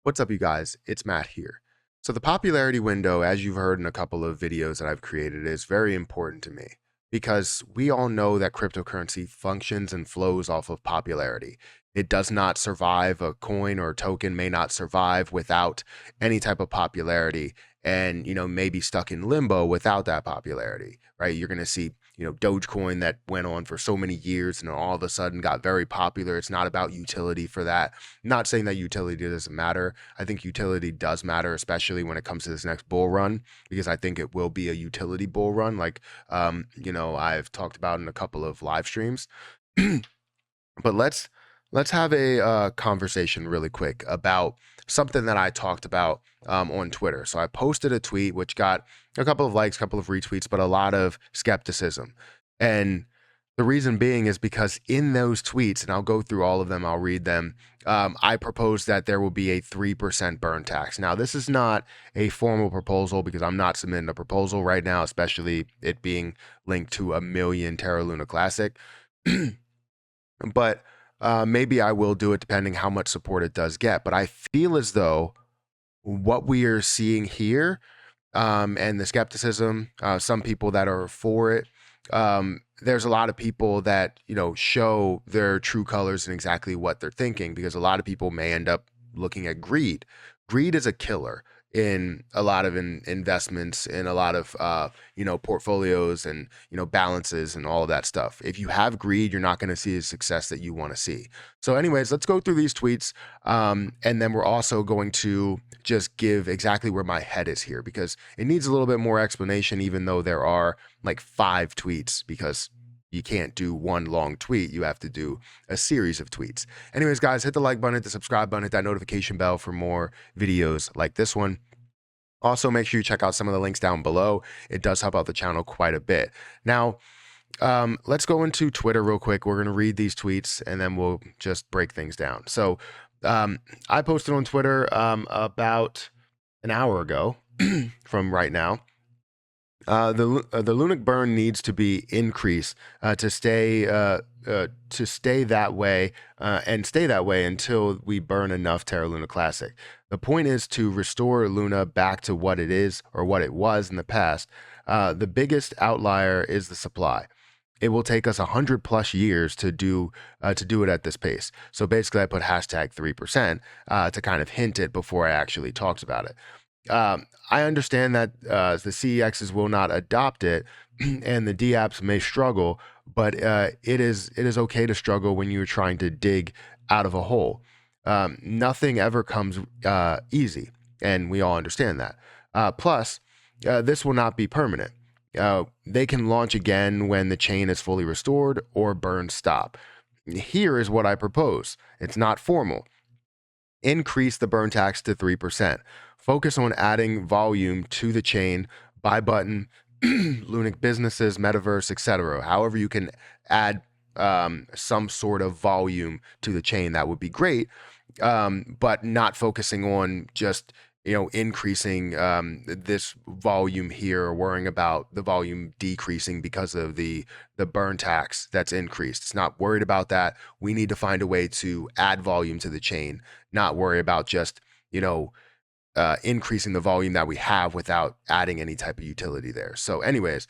What's up, you guys? It's Matt here. So, the popularity window, as you've heard in a couple of videos that I've created, is very important to me because we all know that cryptocurrency functions and flows off of popularity. It does not survive, a coin or a token may not survive without any type of popularity and, may be stuck in limbo without that popularity, right? You're going to see Dogecoin that went on for so many years and all of a sudden got very popular. It's not about utility for that. Not saying that utility doesn't matter. I think utility does matter, especially when it comes to this next bull run, because I think it will be a utility bull run, like I've talked about in a couple of live streams. But let's have a conversation really quick about something that I talked about on Twitter. So I posted a tweet which got a couple of likes, a couple of retweets, but a lot of skepticism. And the reason being is because in those tweets, and I'll go through all of them, I'll read them. I proposed that there will be a 3% burn tax. Now, this is not a formal proposal because I'm not submitting a proposal right now, especially it being linked to a million Terra Luna Classic. But maybe I will do it depending how much support it does get. But I feel as though what we are seeing here and the skepticism, some people that are for it, there's a lot of people that, show their true colors and exactly what they're thinking, because a lot of people may end up looking at greed. Greed is a killer in a lot of investments, in a lot of portfolios and balances and all of that stuff. If you have greed, you're not going to see the success that you want to see. So anyways, let's go through these tweets, and then we're also going to just give exactly where my head is here, because it needs a little bit more explanation, even though there are like 5 tweets, because you can't do one long tweet. You have to do a series of tweets. Anyways, guys, hit the like button, hit the subscribe button, hit that notification bell for more videos like this one. Also, make sure you check out some of the links down below. It does help out the channel quite a bit. Now, let's go into Twitter real quick. We're going to read these tweets and then we'll just break things down. So I posted on Twitter about an hour ago from right now. The Lunic burn needs to be increased to stay that way and stay that way until we burn enough Terra Luna Classic. The point is to restore Luna back to what it is or what it was in the past. The biggest outlier is the supply. It will take us 100+ years to do it at this pace. So basically, I put hashtag 3% to kind of hint it before I actually talked about it. I understand that the CEXs will not adopt it and the DApps may struggle, but it is okay to struggle when you're trying to dig out of a hole. Nothing ever comes easy, and we all understand that. Plus, this will not be permanent. They can launch again when the chain is fully restored or burn stop. Here is what I propose. It's not formal. Increase the burn tax to 3%. Focus on adding volume to the chain, buy button, Lunic businesses, metaverse, etc. However you can add some sort of volume to the chain, that would be great. But not focusing on just increasing this volume here, or worrying about the volume decreasing because of the burn tax that's increased. It's not worried about that. We need to find a way to add volume to the chain, not worry about just increasing the volume that we have without adding any type of utility there. So anyways,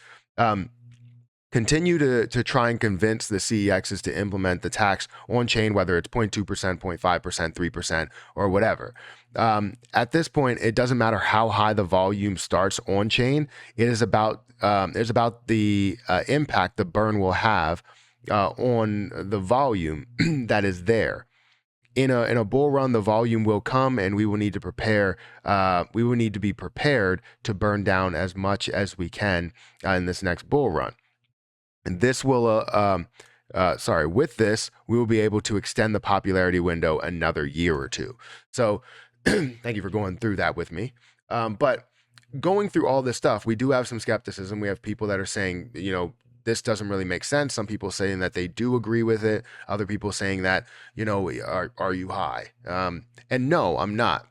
continue to try and convince the CEXs to implement the tax on chain, whether it's 0.2%, 0.5%, 3%, or whatever. At this point, it doesn't matter how high the volume starts on chain. It is about the impact the burn will have on the volume that is there. In a bull run, the volume will come, and we will need to prepare. We will need to be prepared to burn down as much as we can in this next bull run. And this will, with this, we will be able to extend the popularity window another year or two. So, thank you for going through that with me. But going through all this stuff, we do have some skepticism. We have people that are saying, this doesn't really make sense. Some people saying that they do agree with it. Other people saying that, are you high? And no, I'm not.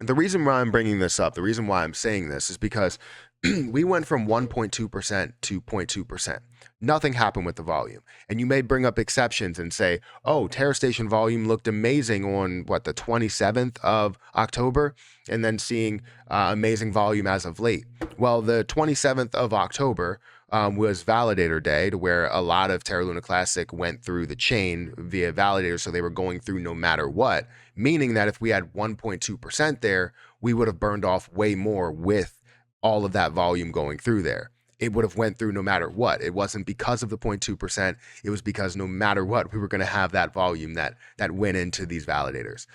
The reason why I'm bringing this up, the reason why I'm saying this is because we went from 1.2% to 0.2%. Nothing happened with the volume. And you may bring up exceptions and say, oh, Terror Station volume looked amazing on the 27th of October, and then seeing amazing volume as of late. Well, the 27th of October was Validator Day, to where a lot of Terra Luna Classic went through the chain via validators, so they were going through no matter what, meaning that if we had 1.2% there, we would have burned off way more with all of that volume going through there. It would have went through no matter what. It wasn't because of the 0.2%. It was because no matter what, we were going to have that volume that went into these validators.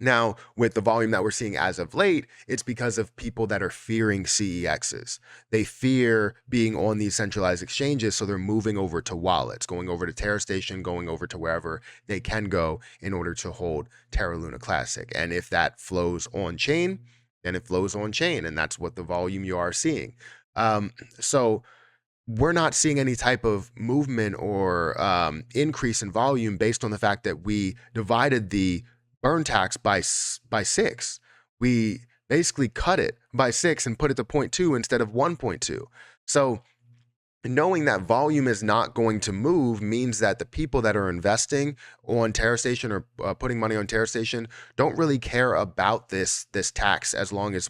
Now, with the volume that we're seeing as of late, it's because of people that are fearing CEXs. They fear being on these centralized exchanges, so they're moving over to wallets, going over to Terra Station, going over to wherever they can go in order to hold Terra Luna Classic. And if that flows on chain, then it flows on chain, and that's what the volume you are seeing. So we're not seeing any type of movement or increase in volume based on the fact that we divided the burn tax by 6. We basically cut it by 6 and put it to 0.2 instead of 1.2. So knowing that volume is not going to move means that the people that are investing on Terra Station or putting money on Terra Station don't really care about this tax as long as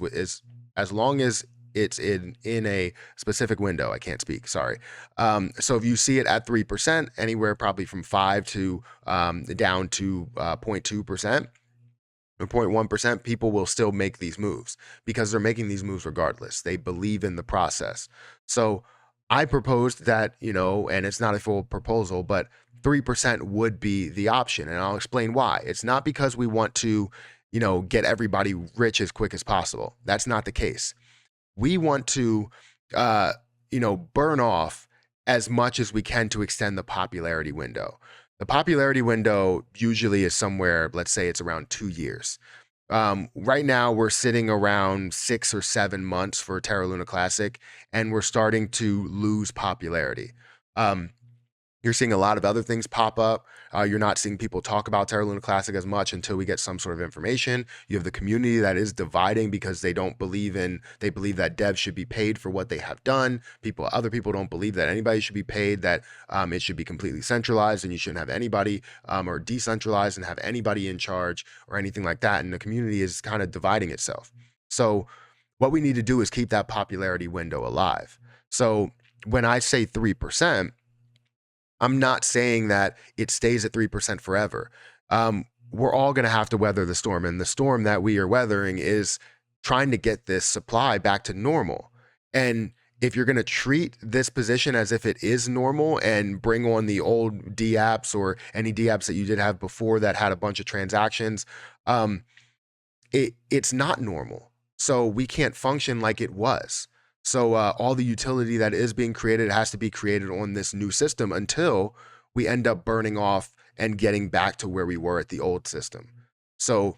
it's in a specific window. I can't speak, sorry. So if you see it at 3%, anywhere probably from 5 to down to 0.2%, or 0.1%, people will still make these moves because they're making these moves regardless. They believe in the process. So I proposed that, and it's not a full proposal, but 3% would be the option. And I'll explain why. It's not because we want to, get everybody rich as quick as possible. That's not the case. We want to, burn off as much as we can to extend the popularity window. The popularity window usually is somewhere, let's say it's around 2 years. Right now, we're sitting around 6 or 7 months for Terra Luna Classic, and we're starting to lose popularity. You're seeing a lot of other things pop up. You're not seeing people talk about Terra Luna Classic as much until we get some sort of information. You have the community that is dividing because they believe that devs should be paid for what they have done. Other people don't believe that anybody should be paid, that it should be completely centralized and you shouldn't have anybody or decentralized and have anybody in charge or anything like that. And the community is kind of dividing itself. So what we need to do is keep that popularity window alive. So when I say 3%, I'm not saying that it stays at 3% forever. We're all going to have to weather the storm. And the storm that we are weathering is trying to get this supply back to normal. And if you're going to treat this position as if it is normal and bring on the old D-apps or any D-apps that you did have before that had a bunch of transactions, it's not normal. So we can't function like it was. So all the utility that is being created has to be created on this new system until we end up burning off and getting back to where we were at the old system. So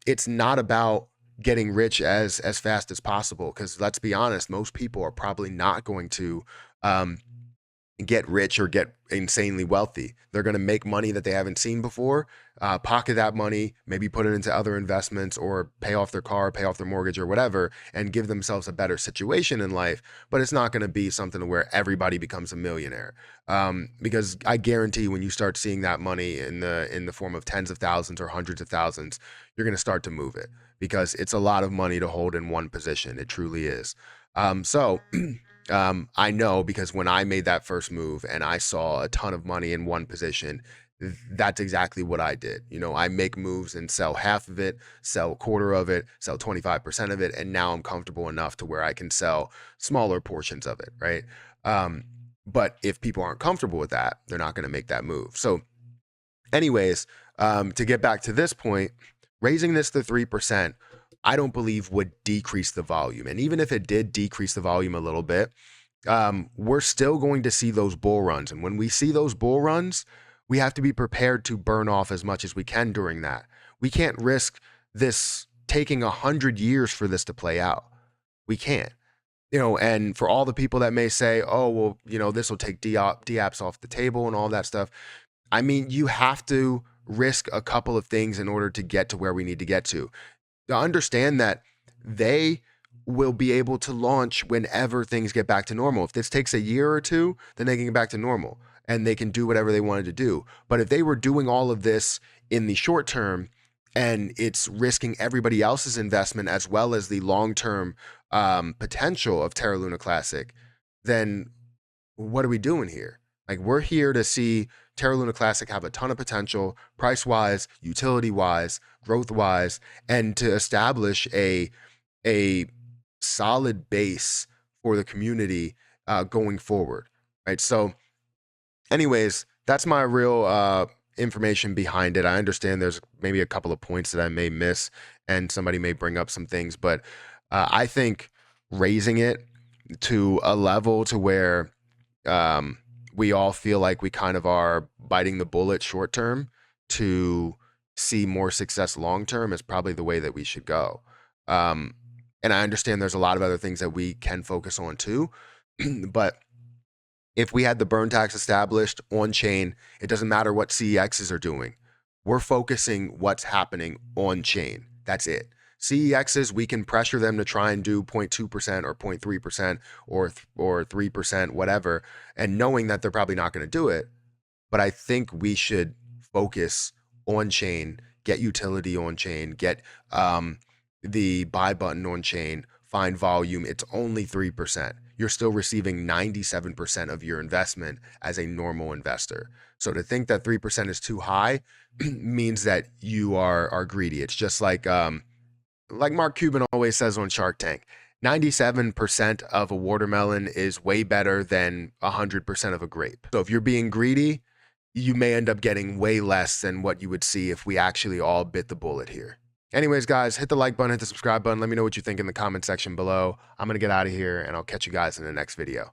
it's not about getting rich as fast as possible, because let's be honest, most people are probably not going to get rich or get insanely wealthy. They're going to make money that they haven't seen before, pocket that money, maybe put it into other investments or pay off their car, pay off their mortgage or whatever, and give themselves a better situation in life. But it's not going to be something where everybody becomes a millionaire. Because I guarantee when you start seeing that money in the form of tens of thousands or hundreds of thousands, you're going to start to move it, because it's a lot of money to hold in one position. It truly is. I know, because when I made that first move and I saw a ton of money in one position, that's exactly what I did. I make moves and sell half of it, sell a quarter of it, sell 25% of it. And now I'm comfortable enough to where I can sell smaller portions of it. Right. But if people aren't comfortable with that, they're not going to make that move. So anyways, to get back to this point, raising this to 3%, I don't believe would decrease the volume. And even if it did decrease the volume a little bit, we're still going to see those bull runs. And when we see those bull runs, we have to be prepared to burn off as much as we can during that. We can't risk this taking 100 years for this to play out. We can't. And for all the people that may say, oh, well, this will take D-apps off the table and all that stuff. I mean, you have to risk a couple of things in order to get to where we need to get to. To understand that they will be able to launch whenever things get back to normal. If this takes a year or two, then they can get back to normal and they can do whatever they wanted to do. But if they were doing all of this in the short term and it's risking everybody else's investment as well as the long-term potential of Terra Luna Classic, then what are we doing here? Like, we're here to see Terra Luna Classic have a ton of potential, price-wise, utility-wise, growth-wise, and to establish a solid base for the community going forward, right? So anyways, that's my real information behind it. I understand there's maybe a couple of points that I may miss and somebody may bring up some things, but I think raising it to a level to where we all feel like we kind of are biting the bullet short term to see more success long term is probably the way that we should go. And I understand there's a lot of other things that we can focus on too, but if we had the burn tax established on chain, it doesn't matter what CEXs are doing. We're focusing what's happening on chain. That's it. CEXs, we can pressure them to try and do 0.2% or 0.3% or 3%, whatever, and knowing that they're probably not going to do it. But I think we should focus on chain, get utility on chain, get the buy button on chain, find volume. It's only 3%. You're still receiving 97% of your investment as a normal investor. So to think that 3% is too high means that you are greedy. It's just like Mark Cuban always says on Shark Tank, 97% of a watermelon is way better than 100% of a grape. So if you're being greedy, you may end up getting way less than what you would see if we actually all bit the bullet here. Anyways, guys, hit the like button, hit the subscribe button. Let me know what you think in the comment section below. I'm going to get out of here, and I'll catch you guys in the next video.